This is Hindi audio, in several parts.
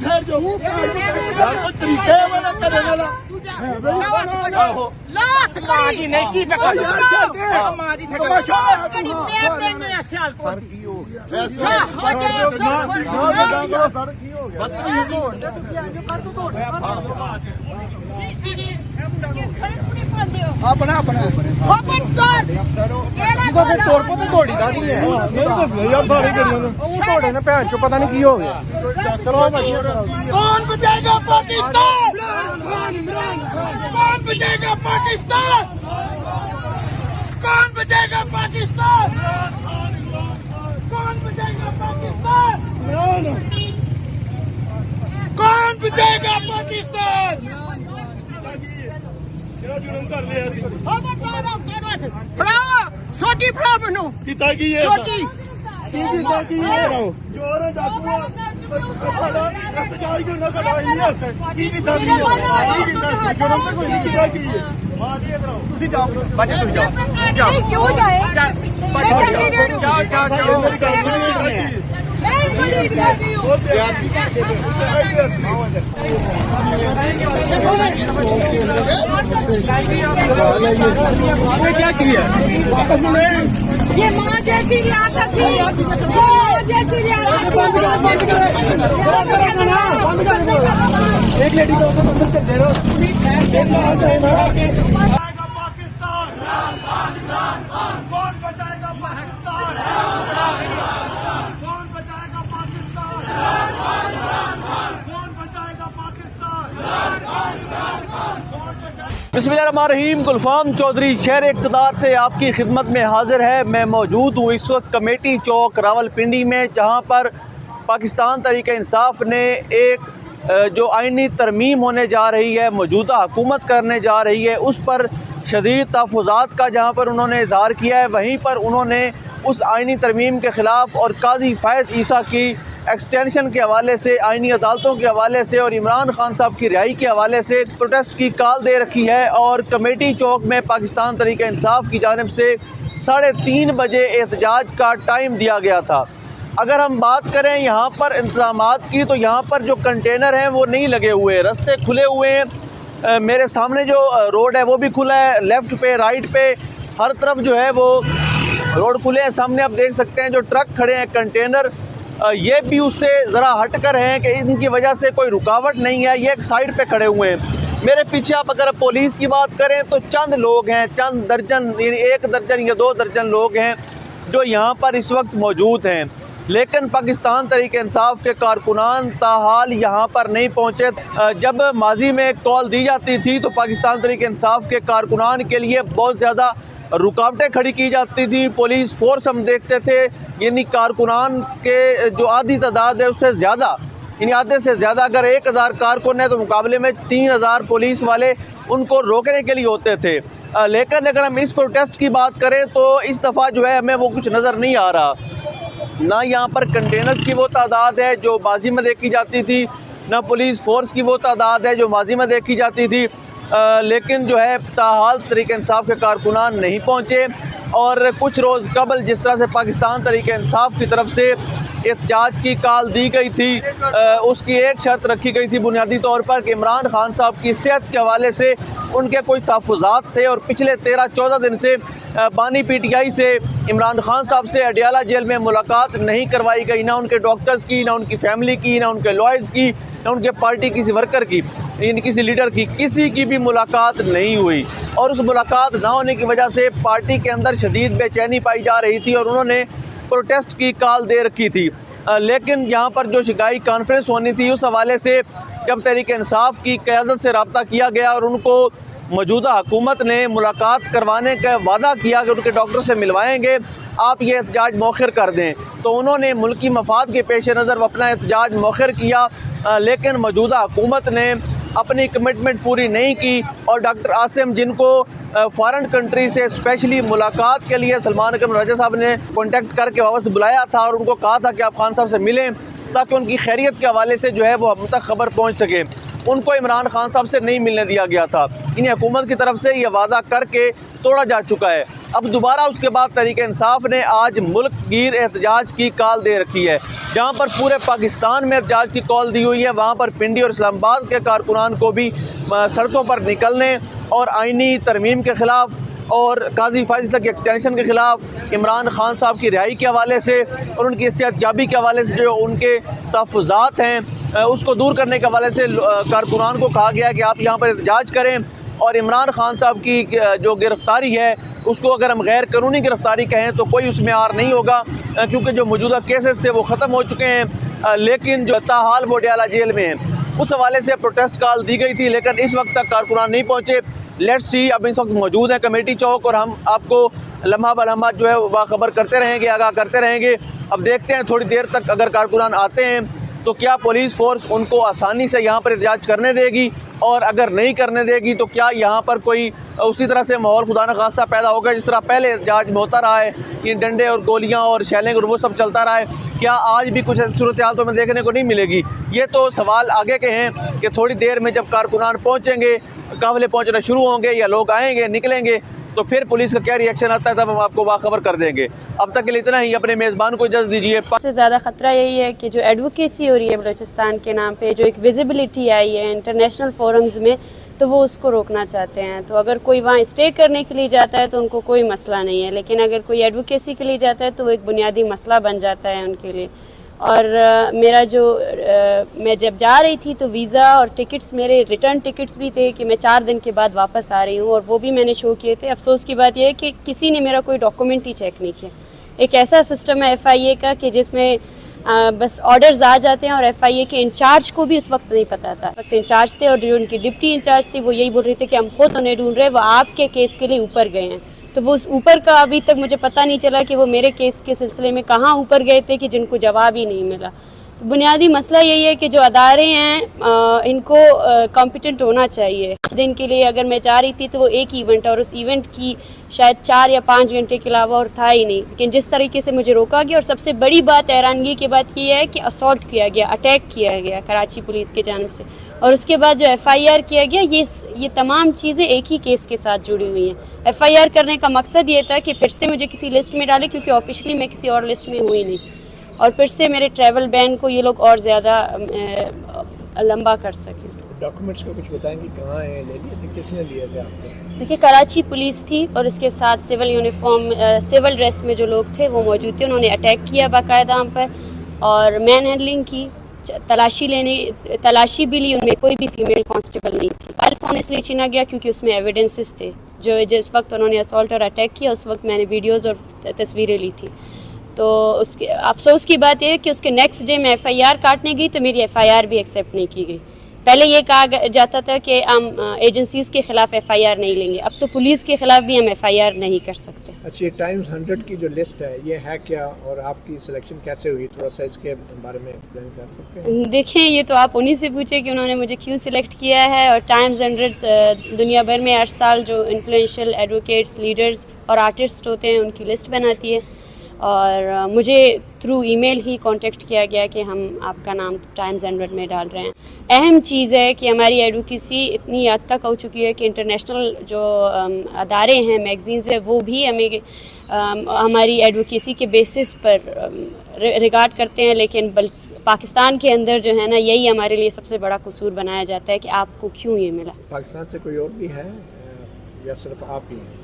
ठहर जाओ यार, कोई तरीका है वाला करने वाला अपना अपना तौर पर तो दौड़ी का नहीं है यार, सारी दौड़े ने भैन चो पता नहीं की हो गया। कौन बचाएगा पाकिस्तान? कौन बचाएगा पाकिस्तान? कौन बचाएगा पाकिस्तान? कौन बचाएगा पाकिस्तान? कौन बचाएगा पाकिस्तान? छोटी फड़ा मनु किता की है छोटी की है जोर डाकू सजाई जो ना कटाई है की किता की है जुर्म पे कोई किता की है मां जी इधर आओ तुसी जाओ बच्चे तुम जाओ क्यों जाए जाओ मेरी गल क्या किया ये माँ जैसी रियासत थी, जैसी रियासत एक लेडी को दे दो पाकिस्तान कौन बचाएगा पाकिस्तान? कौन बचाएगा पाकिस्तान? कौन बचाएगा पाकिस्तान? बिस्मिल्लाहिर्रहमानिर्रहीम। गुलफाम चौधरी शहर इक़्तिदार से आपकी खिदमत में हाजिर है। मैं मौजूद हूँ इस वक्त कमेटी चौक रावलपिंडी में, जहाँ पर पाकिस्तान तहरीक-ए-इंसाफ ने एक जो आइनी तरमीम होने जा रही है, मौजूदा हुकूमत करने जा रही है, उस पर शदीद तहफ़्फ़ुज़ात का जहाँ पर उन्होंने इज़हार किया है, वहीं पर उन्होंने उस आइनी तरमीम के ख़िलाफ़ और काज़ी फ़ैज़ ईसा की एक्सटेंशन के हवाले से, आइनी अदालतों के हवाले से और इमरान खान साहब की रिहाई के हवाले से प्रोटेस्ट की कॉल दे रखी है। और कमेटी चौक में पाकिस्तान तहरीक-ए-इंसाफ की जानिब से 3:30 बजे एहतजाज का टाइम दिया गया था। अगर हम बात करें यहाँ पर इंतज़ामात की, तो यहाँ पर जो कंटेनर हैं वो नहीं लगे हुए, रास्ते खुले हुए हैं। मेरे सामने जो रोड है वो भी खुला है, लेफ़्ट पे राइट पे हर तरफ जो है वो रोड खुले हैं। सामने आप देख सकते हैं जो ट्रक खड़े हैं कंटेनर, ये भी उससे ज़रा हट कर हैं कि इनकी वजह से कोई रुकावट नहीं है, ये एक साइड पे खड़े हुए हैं। मेरे पीछे आप अगर पुलिस की बात करें तो चंद लोग हैं, चंद दर्जन, 1 दर्जन या 2 दर्जन लोग हैं जो यहाँ पर इस वक्त मौजूद हैं। लेकिन पाकिस्तान तहरीक-ए-इंसाफ के कारकुनान ताहाल यहाँ पर नहीं पहुँचे। जब माजी में कॉल दी जाती थी तो पाकिस्तान तहरीक-ए-इंसाफ के कारकुनान के लिए बहुत ज़्यादा रुकावटें खड़ी की जाती थी। पुलिस फोर्स हम देखते थे, यानी कारकुनान के जो आधी तादाद है उससे ज़्यादा, यानी आधे से ज़्यादा अगर 1000 कारकुन है तो मुकाबले में 3000 पुलिस वाले उनको रोकने के लिए होते थे। लेकिन अगर हम इस प्रोटेस्ट की बात करें तो इस दफ़ा जो है हमें वो कुछ नज़र नहीं आ रहा। ना यहाँ पर कंटेनर की वो तादाद है जो माजी में देखी जाती थी, ना पुलिस फोर्स की वो तादाद है जो माजी में देखी जाती थी। लेकिन जो है ताहाल तहरीक-ए-इंसाफ के कारकुनान नहीं पहुँचे। और कुछ रोज़ कबल जिस तरह से पाकिस्तान तहरीक-ए-इंसाफ की तरफ से एहतजाज की कॉल दी गई थी, उसकी एक शर्त रखी गई थी बुनियादी तौर पर कि इमरान खान साहब की सेहत के हवाले से उनके कुछ तहफ़्फ़ुज़ात थे। और पिछले 13-14 दिन से बानी PTI से इमरान खान साहब से अडियाला जेल में मुलाकात नहीं करवाई गई, ना उनके डॉक्टर्स की, ना उनकी फैमिली की, ना उनके लॉयर्स की, ना उनके पार्टी किसी वर्कर की, यानी किसी लीडर की, किसी की भी मुलाकात नहीं हुई। और उस मुलाकात ना होने की वजह से पार्टी के अंदर शदीद बेचैनी पाई जा रही थी और उन्होंने प्रोटेस्ट की कॉल दे रखी थी। लेकिन यहाँ पर जो शिकायत कॉन्फ्रेंस होनी थी उस हवाले से जब तहरीक-ए-इंसाफ की क़यादत से रब्ता किया गया और उनको मौजूदा हुकूमत ने मुलाकात करवाने का वादा किया कि उनके डॉक्टर से मिलवाएंगे, आप ये एहतजाज मौखर कर दें, तो उन्होंने मुल्की मफाद के पेश नज़र अपना एहतजाज मौखर किया। लेकिन मौजूदा हुकूमत ने अपनी कमिटमेंट पूरी नहीं की और डॉक्टर आसिम, जिनको फ़ॉरेन कंट्री से स्पेशली मुलाकात के लिए सलमान अकरम राजा साहब ने कॉन्टेक्ट करके वापस बुलाया था और उनको कहा था कि आप खान साहब से मिलें ताकि उनकी खैरियत के हवाले से जो है वो हम तक खबर पहुँच सके। उनको इमरान खान साहब से नहीं मिलने दिया गया था। इन्हें हुकूमत की तरफ से ये वादा करके तोड़ा जा चुका है। अब दोबारा उसके बाद तहरीक-ए-इंसाफ ने आज मुल्क गिर एहतजाज की कॉल दे रखी है। जहाँ पर पूरे पाकिस्तान में एहतजाज की कॉल दी हुई है, वहाँ पर पिंडी और इस्लामाबाद के कारकुनान को भी सड़कों पर निकलने और आइनी तरमीम के ख़िलाफ़ और काजी फैसला के एक्सटेंशन के ख़िलाफ़, इमरान खान साहब की रिहाई के हवाले से और उनकी सेहतयाबी के हवाले से जो उनके तहफ़्फ़ुज़ात हैं उसको दूर करने के हवाले से कारकुनान को कहा गया कि आप यहाँ पर एहतजाज करें। और इमरान खान साहब की जो गिरफ़्तारी है उसको अगर हम गैर कानूनी गिरफ़्तारी कहें तो कोई उसमें आर नहीं होगा, क्योंकि जो मौजूदा केसेस थे वो ख़त्म हो चुके हैं। लेकिन जो ताहाल वो डयाला जेल में है, उस हवाले से प्रोटेस्ट कॉल दी गई थी, लेकिन इस वक्त तक कारकुनान नहीं पहुँचे। लेट्स सी, अब इस वक्त मौजूद हैं कमेटी चौक और हम आपको लम्हा ब लम्हा जो है बाखबर करते रहेंगे, आगाह करते रहेंगे। अब देखते हैं थोड़ी देर तक अगर कारकुनान आते हैं तो क्या पुलिस फोर्स उनको आसानी से यहाँ पर एहतजाज करने देगी, और अगर नहीं करने देगी तो क्या यहाँ पर कोई उसी तरह से माहौल खुदा न खास्ता पैदा होगा जिस तरह पहले एहतजाज में होता रहा है, ये डंडे और गोलियाँ और शैलिंग और वो सब चलता रहा है। क्या आज भी कुछ ऐसी सूरत हाल तो हमें देखने को नहीं मिलेगी? ये तो सवाल आगे के हैं कि थोड़ी देर में जब कारकुनान पहुँचेंगे, काफ़िले पहुँचना शुरू होंगे या लोग आएँगे निकलेंगे, तो फिर पुलिस का क्या रिएक्शन आता है तब हम आपको बाखबर कर देंगे। अब तक के लिए इतना ही। अपने मेज़बान को इजाज़त दीजिए। सबसे ज़्यादा ख़तरा यही है कि जो एडवोकेसी हो रही है बलूचिस्तान के नाम पे, जो एक विजिबिलिटी आई है इंटरनेशनल फोरम्स में, तो वो उसको रोकना चाहते हैं। तो अगर कोई वहाँ स्टे करने के लिए जाता है तो उनको कोई मसला नहीं है, लेकिन अगर कोई एडवोकेसी के लिए जाता है तो वो एक बुनियादी मसला बन जाता है उनके लिए। और मेरा जो मैं जब जा रही थी तो वीज़ा और टिकट्स, मेरे रिटर्न टिकट्स भी थे कि मैं 4 दिन के बाद वापस आ रही हूँ, और वो भी मैंने शो किए थे। अफसोस की बात यह है कि किसी ने मेरा कोई डॉक्यूमेंट ही चेक नहीं किया। एक ऐसा सिस्टम है FIA का कि जिसमें बस ऑर्डर्स आ जाते हैं, और FIA के इंचार्ज को भी उस वक्त नहीं पता था। वक्त इंचार्ज थे और जो उनकी डिप्टी इंचार्ज थी वो यही बोल रहे थे कि हम खुद उन्हें ढूंढ रहे हैं, वो आपके केस के लिए ऊपर गए हैं। तो वो उस ऊपर का अभी तक मुझे पता नहीं चला कि वो मेरे केस के सिलसिले में कहाँ ऊपर गए थे कि जिनको जवाब ही नहीं मिला। तो बुनियादी मसला यही है कि जो अदारे हैं इनको कॉम्पिटेंट होना चाहिए। 5 दिन के लिए अगर मैं जा रही थी तो वो एक इवेंट, और उस इवेंट की शायद 4 या 5 घंटे के अलावा और था ही नहीं। लेकिन जिस तरीके से मुझे रोका गया, और सबसे बड़ी बात हैरानगी की बात ये है कि असॉल्ट किया गया, अटैक किया गया कराची पुलिस के जानिब से, और उसके बाद जो FIR किया गया, ये तमाम चीज़ें एक ही केस के साथ जुड़ी हुई हैं। FIR करने का मकसद ये था कि फिर से मुझे किसी लिस्ट में डाले, क्योंकि ऑफिशियली मैं किसी और लिस्ट में हुई नहीं, और फिर से मेरे ट्रैवल बैन को ये लोग और ज़्यादा लंबा कर सकें। डॉक्यूमेंट्स का कुछ बताएंगे, कहाँ है, ले लिए थे, किसने लिए थे आपको? देखिए, कराची पुलिस थी और इसके साथ सिविल यूनिफॉर्म, सिविल ड्रेस में जो लोग थे वो मौजूद थे। उन्होंने अटैक किया बाकायदा हम पर, और मैन हैंडलिंग की, तलाशी भी ली। उनमें कोई भी फीमेल कांस्टेबल नहीं थी। मोबाइल फ़ोन इसलिए छीना गया क्योंकि उसमें एविडेंसेस थे। जो जिस वक्त उन्होंने असॉल्ट और अटैक किया उस वक्त मैंने वीडियोज़ और तस्वीरें ली थी। तो उसके अफसोस की बात यह है कि उसके नेक्स्ट डे मैं FIR काटने गई तो मेरी FIR भी एक्सेप्ट नहीं की गई। पहले ये कहा जाता था कि हम एजेंसीज़ के ख़िलाफ़ FIR नहीं लेंगे, अब तो पुलिस के ख़िलाफ़ भी हम FIR नहीं कर सकते। अच्छा, ये टाइम्स 100 की जो लिस्ट है ये है क्या, और आपकी सिलेक्शन कैसे हुई, थोड़ा सा इसके बारे में एक्सप्लेन कर सकते हैं? देखें, ये तो आप उन्हीं से पूछे कि उन्होंने मुझे क्यों सिलेक्ट किया है। और टाइम्स 100 दुनिया भर में हर साल जो इन्फ्लुएंशियल एडवोकेट्स, लीडर्स और आर्टिस्ट होते हैं उनकी लिस्ट बनाती है, और मुझे थ्रू ईमेल ही कांटेक्ट किया गया कि हम आपका नाम टाइम्स 100 में डाल रहे हैं। अहम चीज़ है कि हमारी एडवोकेसी इतनी हद तक हो चुकी है कि इंटरनेशनल जो अदारे हैं, मैगज़ीन्स हैं, वो भी हमें हमारी एडवोकेसी के बेसिस पर रिगार्ड करते हैं। लेकिन पाकिस्तान के अंदर जो है ना, यही हमारे लिए सबसे बड़ा कसूर बनाया जाता है कि आपको क्यों ये मिला। पाकिस्तान से कोई और भी है या सिर्फ आप ही हैं?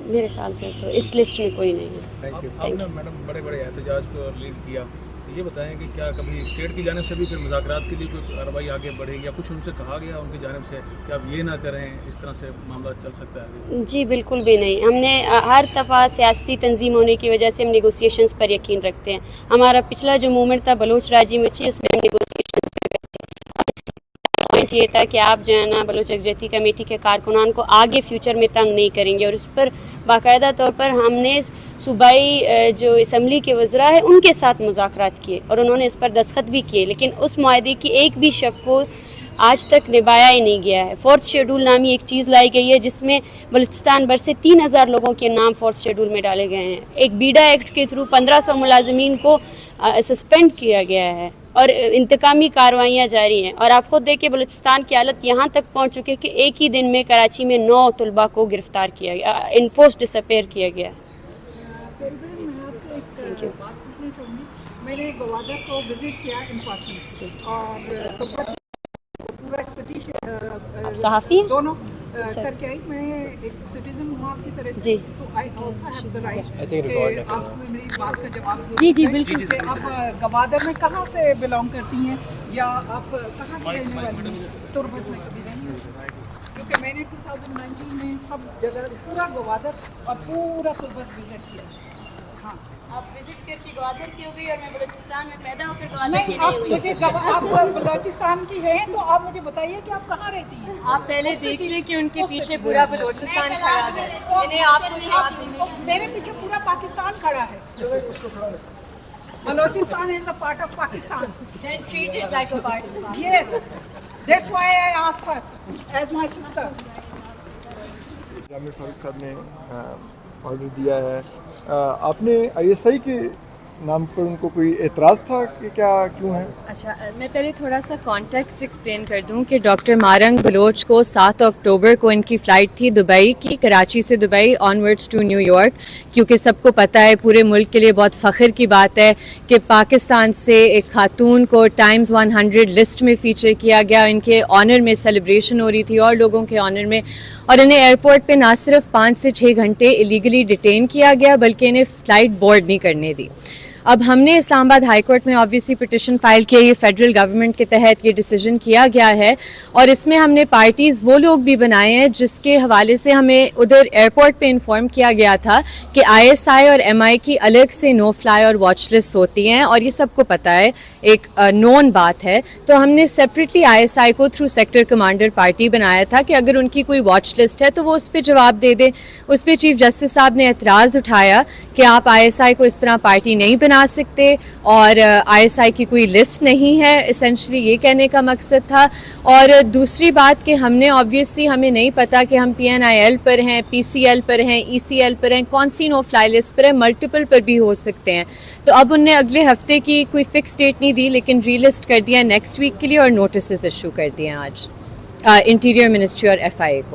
मेरे ख्याल से तो इस लिस्ट में कोई नहीं है। Thank you. आपने मैडम बड़े एहतजाज को लीड किया, तो ये बताएं कि क्या कभी स्टेट की जानिब से भी फिर मुज़ाकरात के लिए कोई कार्रवाई आगे बढ़ेगी, या कुछ उनसे कहा गया उनकी जानिब से कि आप ये ना करें, इस तरह से मामला चल सकता है? जी बिल्कुल भी नहीं। हमने हर दफ़ा सियासी तंजीम होने की वजह से हम नेगोशिएशंस पर यकीन रखते हैं। हमारा पिछला जो मूवमेंट था बलोच राजी मची, उसमें हम नेगोशिएशंस पे पॉइंट ये था कि आप जो है ना बलोच यकजहती कमेटी के कारकुनान को आगे फ्यूचर में तंग नहीं करेंगे, और इस पर बाकायदा तौर पर हमने सूबाई जो असम्बली के वज़रा है उनके साथ मुज़ाकरात किए और उन्होंने इस पर दस्तखत भी किए, लेकिन उस मुआहदे की एक भी शर्त को आज तक निभाया ही नहीं गया है। 4th शेड्यूल नामी एक चीज़ लाई गई है जिसमें बलूचिस्तान भर से 3000 लोगों के नाम 4th शेड्यूल में डाले गए हैं। एक बीडा एक्ट के थ्रू 1500 मुलाजमीन को सस्पेंड किया गया है और इंतकामी कार्रवाइयाँ जारी हैं। और आप खुद देखिए बलूचिस्तान की हालत यहाँ तक पहुँच चुकी है कि एक ही दिन में कराची में 9 तलबा को गिरफ्तार किया गया, इन्फोर्स डिसअपेयर किया गया। मैंने गवादर को विजिट किया इन पर्सन और तो पूरा एक्सपेक्टेशन आप सहाफ़ी हैं? दोनों करके आई। मैं एक सिटीजन हूँ आपकी तरह से, जी। तो I also have the right I think कि आप मेरी बात का जवाब जरूर जी, जी, दें बिल्कुल। कि आप गवादर में कहाँ से बिलोंग करती हैं या आप कहाँ की रहने वाली हैं? तुर्बत में कभी रही हैं? क्योंकि मैंने 2019 में सब जगह पूरा गवादर और पूरा तुर्बत विजिट किया। हाँ, आप विजिट करके ग्वादर की हो गई और मैं बलूचिस्तान में पैदा होकर ग्वादर नहीं, की आप नहीं हुई। मुझे आप बलूचिस्तान की हैं तो आप मुझे बताइए कि आप कहाँ रहती हैं। आप पहले उस देख city- लें कि उनके उस पीछे city- पूरा बलूचिस्तान खड़ा है। मैंने आपको जवाब देने मेरे पीछे पूरा पाकिस्तान खड़ा है। Balochistan is a part of Pakistan. then treat it like a part of Pakistan. Yes, that's why I asked her as my sister. Jamir Farooq साहब ने ऑर्डर दिया है। आपने ISI के नाम पर उनको कोई एतराज़ था कि क्या क्यों है? अच्छा, मैं पहले थोड़ा सा कॉन्टेक्स्ट एक्सप्लेन कर दूं कि डॉक्टर मारंग बलोच को 7 अक्टूबर को इनकी फ़्लाइट थी दुबई की, कराची से दुबई ऑनवर्ड्स टू न्यूयॉर्क, क्योंकि सबको पता है, पूरे मुल्क के लिए बहुत फ़ख्र की बात है कि पाकिस्तान से एक खातून को टाइम्स 100 लिस्ट में फ़ीचर किया गया। इनके ऑनर में सेलिब्रेशन हो रही थी और लोगों के ऑनर में, और इन्हें एयरपोर्ट पे ना सिर्फ 5 से 6 घंटे इलीगली डिटेन किया गया बल्कि इन्हें फ़्लाइट बोर्ड नहीं करने दी। अब हमने इस्लामाबाद हाई कोर्ट में ऑब्वियसली पिटिशन फाइल किया, ये फेडरल गवर्नमेंट के तहत ये डिसीजन किया गया है, और इसमें हमने पार्टीज़ वो लोग भी बनाए हैं जिसके हवाले से हमें उधर एयरपोर्ट पे इन्फॉर्म किया गया था कि ISI और MI की अलग से नो फ्लाई और वॉच लिस्ट होती हैं, और ये सबको पता है, एक नोन बात है। तो हमने सेपरेटली ISI को थ्रू सेक्टर कमांडर पार्टी बनाया था कि अगर उनकी कोई वॉच लिस्ट है तो वो उस पर जवाब दे दें। उस पर चीफ जस्टिस साहब ने एतराज़ उठाया कि आप ISI को इस तरह पार्टी नहीं बना सकते और ISI की कोई लिस्ट नहीं है, इसेंशली ये कहने का मकसद था। और दूसरी बात कि हमने ऑब्वियसली हमें नहीं पता कि हम PNIL पर हैं, PCL पर हैं, ECL पर हैं, कौन सी नो फ्लाई लिस्ट पर है, मल्टीपल पर भी हो सकते हैं। तो अब उनने अगले हफ्ते की कोई फिक्स डेट नहीं दी, लेकिन रीलिस्ट कर दिया नेक्स्ट वीक के लिए और नोटिस इशू कर दिए आज इंटीरियर मिनिस्ट्री और FIA को।